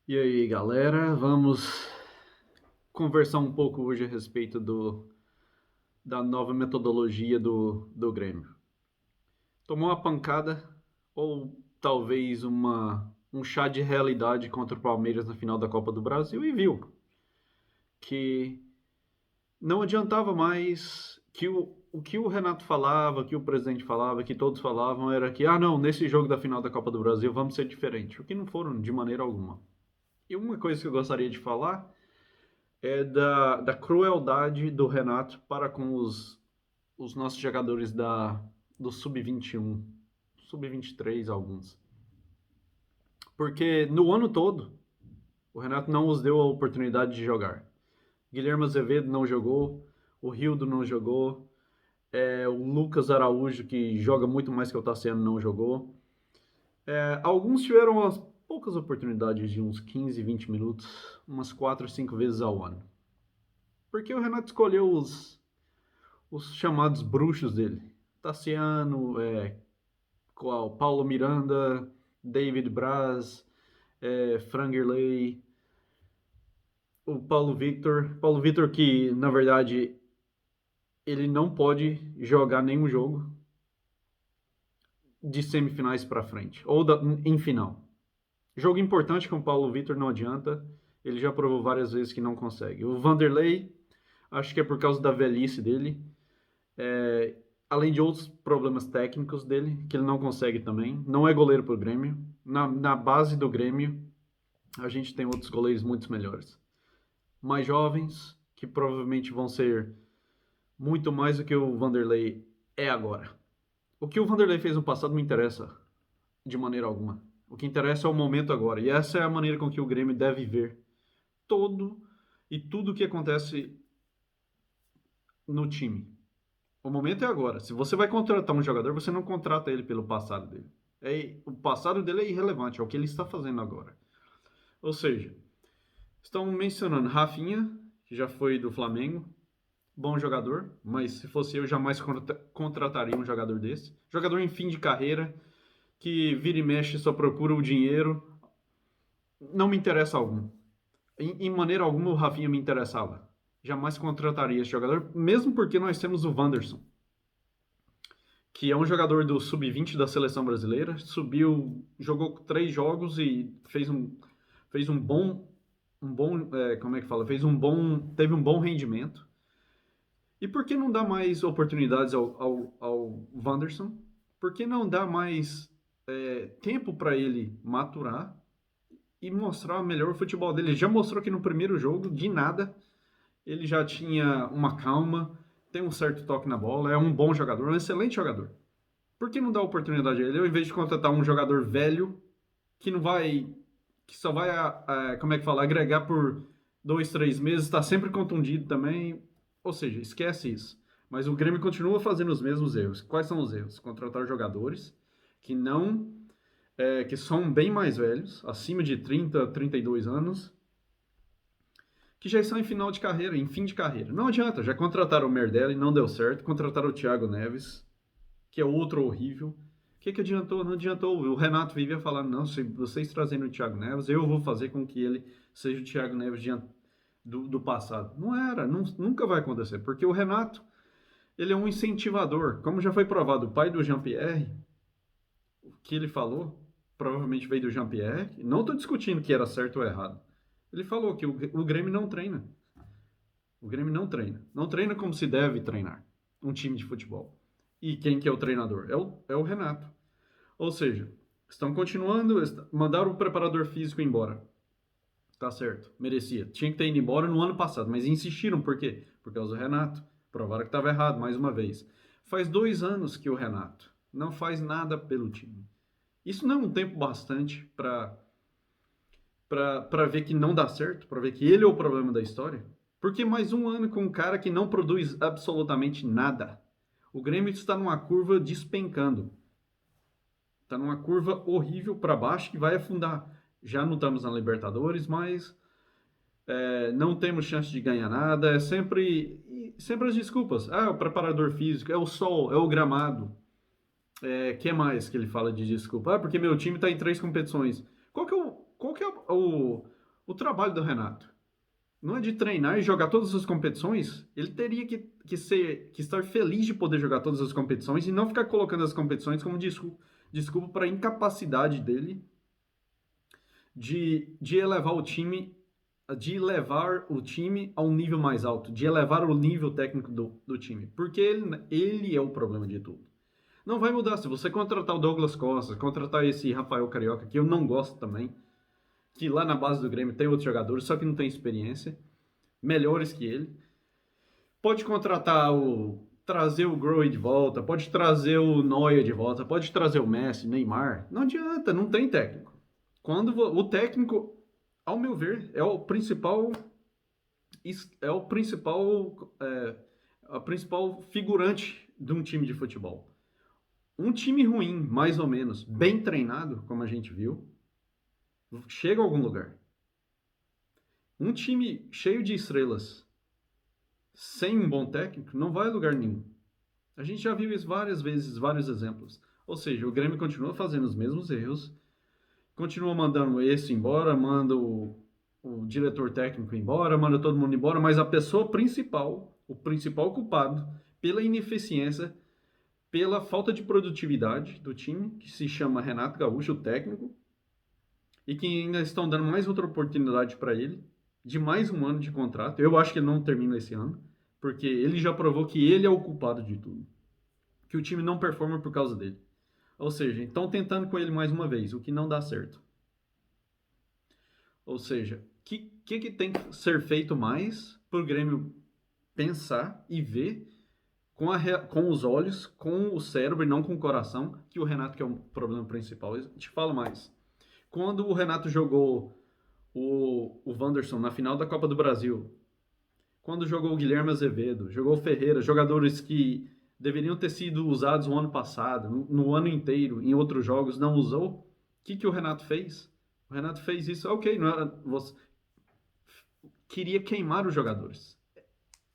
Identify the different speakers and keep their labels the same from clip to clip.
Speaker 1: E aí, galera, vamos conversar um pouco hoje a respeito da nova metodologia do Grêmio. Tomou uma pancada ou talvez um chá de realidade contra o Palmeiras na final da Copa do Brasil e viu que não adiantava mais que o que o Renato falava, que o presidente falava, que todos falavam era que, não, nesse jogo da final da Copa do Brasil vamos ser diferente, o que não foram de maneira alguma. E uma coisa que eu gostaria de falar é da crueldade do Renato para com os nossos jogadores do Sub-21, Sub-23 alguns. Porque no ano todo, o Renato não os deu a oportunidade de jogar. Guilherme Azevedo não jogou, o Rildo não jogou, o Lucas Araújo, que joga muito mais que o Tassiano, não jogou. Alguns tiveram umas poucas oportunidades de uns 15, 20 minutos, umas 4, 5 vezes ao ano. Porque o Renato escolheu os chamados bruxos dele. Tassiano, Paulo Miranda, David Braz, Frangerley, o Paulo Victor. Paulo Victor que, na verdade, ele não pode jogar nenhum jogo de semifinais para frente, ou em final. Jogo importante com o Paulo Victor não adianta, ele já provou várias vezes que não consegue. O Vanderlei, acho que é por causa da velhice dele, É, além de outros problemas técnicos dele, que ele não consegue também. Não é goleiro pro Grêmio. Na base do Grêmio, a gente tem outros goleiros muito melhores. Mais jovens, que provavelmente vão ser muito mais do que o Vanderlei é agora. O que o Vanderlei fez no passado não interessa de maneira alguma. O que interessa é o momento agora. E essa é a maneira com que o Grêmio deve ver todo e tudo o que acontece no time. O momento é agora. Se você vai contratar um jogador, você não contrata ele pelo passado dele. O passado dele é irrelevante, é o que ele está fazendo agora. Ou seja, estão mencionando Rafinha, que já foi do Flamengo, bom jogador, mas se fosse eu, jamais contrataria um jogador desse. Jogador em fim de carreira, que vira e mexe só procura o dinheiro, não me interessa algum. Em maneira alguma o Rafinha me interessava. Jamais contrataria esse jogador, mesmo porque nós temos o Wanderson, que é um jogador do sub-20 da seleção brasileira, subiu, jogou 3 jogos e fez como é que fala? Teve um bom rendimento. E por que não dá mais oportunidades ao Wanderson? Por que não dá mais tempo para ele maturar e mostrar melhor o futebol dele? Ele já mostrou que no primeiro jogo, de nada, ele já tinha uma calma, tem um certo toque na bola, é um bom jogador, um excelente jogador. Por que não dar oportunidade a ele? Ao invés de contratar um jogador velho que não vai. Que só vai, como é que fala, agregar por 2, 3 meses, está sempre contundido também. Ou seja, esquece isso. Mas o Grêmio continua fazendo os mesmos erros. Quais são os erros? Contratar jogadores que não. Que são bem mais velhos, acima de 30, 32 anos, que já estão em final de carreira, em fim de carreira. Não adianta, já contrataram o Merdelli, não deu certo, contrataram o Thiago Neves, que é outro horrível. O que adiantou? Não adiantou. O Renato vivia falando, não, se vocês trazendo o Thiago Neves, eu vou fazer com que ele seja o Thiago Neves do passado. Não era, nunca vai acontecer, porque o Renato, ele é um incentivador. Como já foi provado, o pai do Jean-Pierre, o que ele falou, provavelmente veio do Jean-Pierre, não estou discutindo que era certo ou errado. Ele falou que o Grêmio não treina. O Grêmio não treina. Não treina como se deve treinar um time de futebol. E quem que é o treinador? É o Renato. Ou seja, estão continuando, mandaram o preparador físico embora. Tá certo, merecia. Tinha que ter ido embora no ano passado, mas insistiram, por quê? Por causa do Renato. Provaram que estava errado, mais uma vez. Faz 2 anos que o Renato não faz nada pelo time. Isso não é um tempo bastante para ver que não dá certo, para ver que ele é o problema da história? Porque mais um ano com um cara que não produz absolutamente nada. O Grêmio está numa curva despencando. Está numa curva horrível para baixo que vai afundar. Já não estamos na Libertadores, mas não temos chance de ganhar nada. É sempre as desculpas. É o preparador físico, é o sol, é o gramado. Que mais que ele fala de desculpa? Porque meu time está em 3 competições. Qual que é o trabalho do Renato não é de treinar e jogar todas as competições, ele teria que estar feliz de poder jogar todas as competições e não ficar colocando as competições como desculpa para a incapacidade dele de elevar o time, de levar o time a um nível mais alto, de elevar o nível técnico do time, porque ele é o problema de tudo. Não vai mudar se você contratar o Douglas Costa, contratar esse Rafael Carioca, que eu não gosto também, que lá na base do Grêmio tem outros jogadores, só que não tem experiência, melhores que ele. Pode contratar trazer o Grohe de volta, pode trazer o Neuer de volta, pode trazer o Messi, Neymar. Não adianta, não tem técnico. Quando o técnico, ao meu ver, a principal figurante de um time de futebol. Um time ruim, mais ou menos, bem treinado, como a gente viu, chega a algum lugar. Um time cheio de estrelas, sem um bom técnico, não vai a lugar nenhum. A gente já viu isso várias vezes, vários exemplos. Ou seja, o Grêmio continua fazendo os mesmos erros, continua mandando esse embora, manda o diretor técnico embora, manda todo mundo embora, mas a pessoa principal, o principal culpado pela ineficiência, pela falta de produtividade do time, que se chama Renato Gaúcho, o técnico, e que ainda estão dando mais outra oportunidade para ele, de mais um ano de contrato. Eu acho que ele não termina esse ano, porque ele já provou que ele é o culpado de tudo, que o time não performa por causa dele. Ou seja, estão tentando com ele mais uma vez, o que não dá certo. Ou seja, o que tem que ser feito mais para o Grêmio pensar e ver com os olhos, com o cérebro e não com o coração, que o Renato que é o problema principal. Eu te falo mais. Quando o Renato jogou o Wanderson na final da Copa do Brasil, quando jogou o Guilherme Azevedo, jogou o Ferreira, jogadores que deveriam ter sido usados no ano passado, no ano inteiro, em outros jogos, não usou, o que o Renato fez? O Renato fez isso, ok, não era, você queria queimar os jogadores.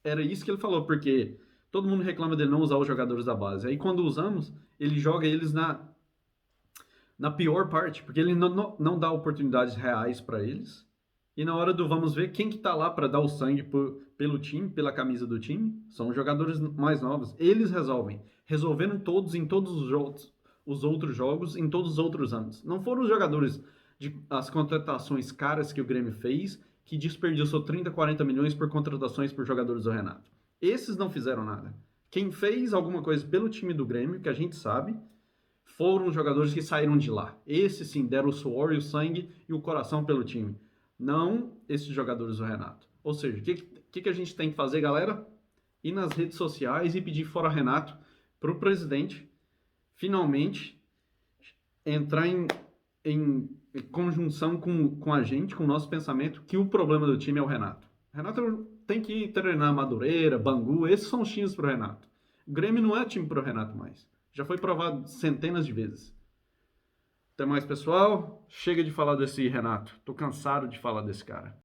Speaker 1: Era isso que ele falou, porque todo mundo reclama dele não usar os jogadores da base. Aí quando usamos, ele joga eles na pior parte, porque ele não dá oportunidades reais para eles. E na hora do vamos ver, quem que tá lá para dar o sangue pelo time, pela camisa do time, são os jogadores mais novos. Eles resolvem. Resolveram todos em todos os outros jogos, em todos os outros anos. Não foram os jogadores as contratações caras que o Grêmio fez, que desperdiçou 30, 40 milhões por contratações por jogadores do Renato. Esses não fizeram nada. Quem fez alguma coisa pelo time do Grêmio, que a gente sabe, foram os jogadores que saíram de lá. Esses sim deram o suor e o sangue e o coração pelo time. Não esses jogadores do Renato. Ou seja, o que a gente tem que fazer, galera? Ir nas redes sociais e pedir fora Renato para o presidente finalmente entrar em conjunção com a gente, com o nosso pensamento, que o problema do time é o Renato. O Renato tem que treinar Madureira, Bangu, esses são os times para o Renato. O Grêmio não é time para o Renato mais. Já foi provado centenas de vezes. Até mais, pessoal. Chega de falar desse Renato. Tô cansado de falar desse cara.